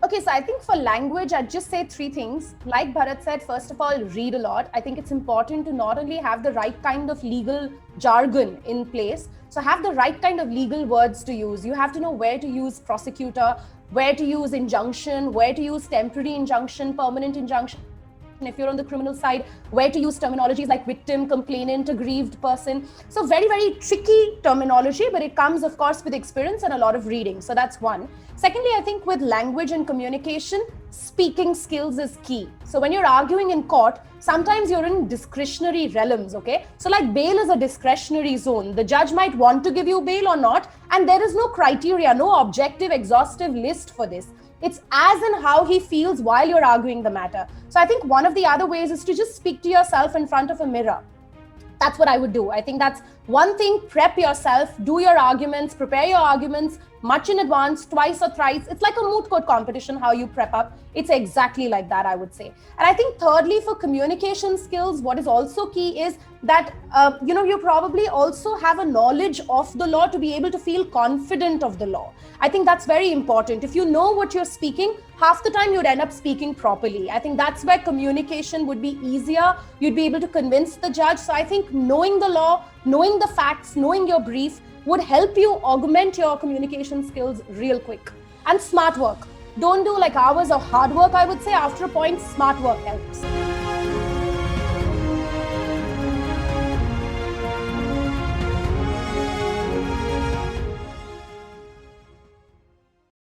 Okay, so I think for language, I'd just say three things. Like Bharat said, first of all, read a lot. I think it's important to not only have the right kind of legal jargon in place, so have the right kind of legal words to use. You have to know where to use prosecutor, where to use injunction, where to use temporary injunction, permanent injunction. If you're on the criminal side, where to use terminologies like victim, complainant, aggrieved person. So very, very tricky terminology, but it comes, of course, with experience and a lot of reading. So that's one. Secondly, I think with language and communication, speaking skills is key. So when you're arguing in court, sometimes you're in discretionary realms, okay? So like bail is a discretionary zone. The judge might want to give you bail or not, and there is no criteria, no objective, exhaustive list for this. It's as in how he feels while you're arguing the matter. So I think one of the other ways is to just speak to yourself in front of a mirror. That's what I would do. I think that's one thing. Prep yourself, do your arguments, prepare your arguments much in advance, twice or thrice. It's like a moot court competition, how you prep up. It's exactly like that, I would say. And I think thirdly, for communication skills, what is also key is that, you probably also have a knowledge of the law to be able to feel confident of the law. I think that's very important. If you know what you're speaking, half the time you'd end up speaking properly. I think that's where communication would be easier. You'd be able to convince the judge. So I think knowing the law, knowing the facts, knowing your brief would help you augment your communication skills real quick. And smart work. Don't do like hours of hard work, I would say. After a point, smart work helps.